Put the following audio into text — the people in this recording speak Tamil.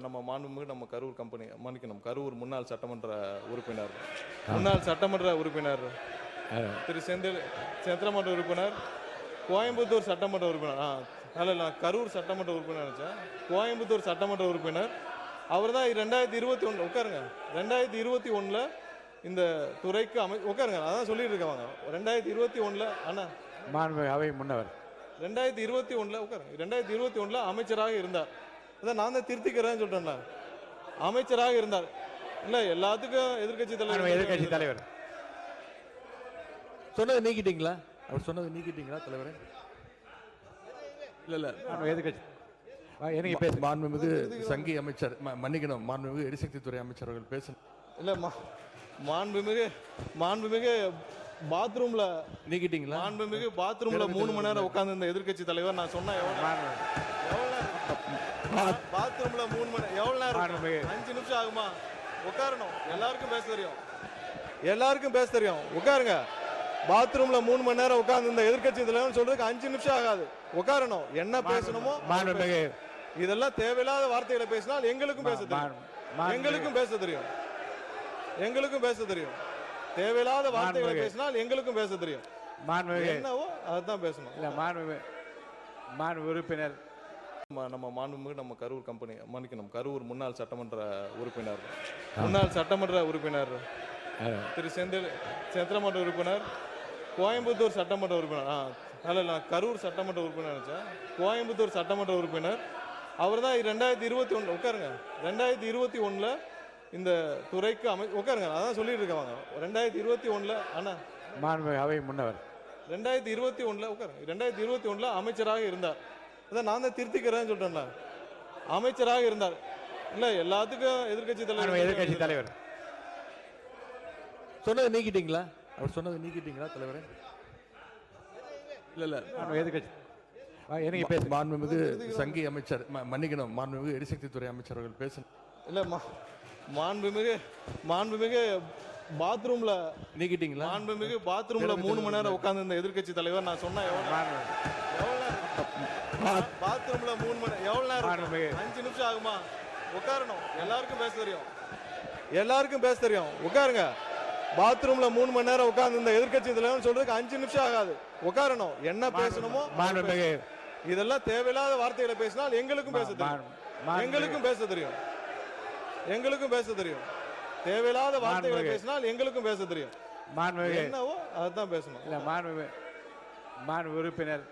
நம்ம மாண்புமிகு நம்ம கரூர் கம்பெனி மன்னிக்கணும் கரூர் முன்னாள் சட்டமன்ற உறுப்பினர் திரு சந்திரமன்ற உறுப்பினர், கோயம்புத்தூர் சட்டமன்ற உறுப்பினர், நான் கரூர் சட்டமன்ற உறுப்பினர் நினைச்சேன், கோயம்புத்தூர் சட்டமன்ற உறுப்பினர். அவர் தான் 2021 உட்காருங்க 2021 இந்த துறைக்கு உட்காருங்க, அதான் சொல்லிட்டு இருக்காங்க. 2021 அண்ணா அவை முன்னவர் 2021 உட்காருங்க 2021 அமைச்சராக இருந்தார். அதான் நான் தான் திருத்திக்கிறேன்னு சொல்றேன்ல, அமைச்சராக இருந்தார். இல்ல எல்லாத்துக்கும் எதிர்கட்சி தலைவர் சொன்னது நீக்கிட்டீங்களா? அவர் சொன்னது நீக்கிட்டீங்களா தலைவரே? இல்ல எதிர்கட்சி எனக்கு பேச மாண்புமிகு சங்கி அமைச்சர் மன்னிக்கணும் மாண்புமிகு எரிசக்தி துறை அமைச்சர் அவர்கள் பேச இல்ல மாண்புமிகு பாத்ரூம்ல நீக்கிட்டீங்களா? மாண்புமிகு பாத்ரூம்ல 3 மணி நேரம் உட்கார்ந்து இந்த எதிர்கட்சி தலைவர் நான் சொன்னா பாத்ரூம்ல 3 மணி எவ்வளவு நேரம்? 5 நிமிஷம் ஆகுமா? உட்காரணும். எல்லாருக்கும் பேச தெரியும். உட்காருங்க. பாத்ரூம்ல 3 மணி நேரம் உட்கார்ந்து இந்த எதிர்கட்சி தலைவர் சொல்றதுக்கு 5 நிமிஷம் ஆகாது. உட்காரணும். என்ன பேசணுமோ இதெல்லாம் தேவையில்லாத வார்த்தைகளை பேசினால் எங்களுக்கும் பேச தெரியும். தேவையில்லாத வார்த்தைகளை பேசினால் எங்களுக்கும் பேச தெரியும். என்னவோ அதுதான் பேசணும். உறுப்பினர் நம்ம மாண்புமிகு நம்ம கரூர் கம்பெனி மன்னிக்கணும் கரூர் முன்னாள் சட்டமன்ற உறுப்பினர் திரு சந்திரமன்ற உறுப்பினர், கோயம்புத்தூர் சட்டமன்ற உறுப்பினர், நான் கரூர் சட்டமன்ற உறுப்பினர் நினைச்சேன், கோயம்புத்தூர் சட்டமன்ற உறுப்பினர். அவர் தான் 2021 உட்காருங்க 2021 இந்த துறைக்கு உட்காருங்க, அதான் சொல்லிட்டு இருக்காங்க. 2021 அண்ணா அவை முன்னவர் 2021 உட்காருங்க 2021 அமைச்சராக இருந்தார். அதான் நான் தான் திருத்திக்கிறேன்னு சொல்றேன்ல, அமைச்சராக இருந்தார். இல்ல எல்லாத்துக்கும் எதிர்கட்சி தலைவர் சொன்னது நீக்கிட்டீங்களா? அவர் சொன்னது நீக்கிட்டீங்களா தலைவரே? இல்ல எதிர்கட்சி எனக்கு பேச மாண்புமிகு சங்கி அமைச்சர் மன்னிக்கணும் மாண்புமிகு எரிசக்தி துறை அமைச்சர் அவர்கள் பேச இல்ல மாண்புமிகு பாத்ரூம்ல நீக்கிட்டீங்களா? மாண்புமிகு பாத்ரூம்ல 3 மணி நேரம் உட்கார்ந்து இந்த எதிர்கட்சி தலைவர் நான் சொன்னா பாத்ரூம்ல 3 மணி எவ்வளவு நேரம்? 5 நிமிஷம் ஆகுமா? உட்காரணும். எல்லாருக்கும் பேச தெரியும். உட்காருங்க. பாத்ரூம்ல 3 மணி நேரம் உட்கார்ந்து இந்த எதிர்கட்சி தலைவர் சொல்றதுக்கு 5 நிமிஷம் ஆகாது. உட்காரணும். என்ன பேசணுமோ இதெல்லாம் தேவையில்லாத வார்த்தைகளை பேசினால் எங்களுக்கும் பேச தெரியும். தேவையில்லாத வார்த்தைகளை பேசினால் எங்களுக்கும் பேச தெரியும். என்னவோ அதுதான் பேசணும். உறுப்பினர்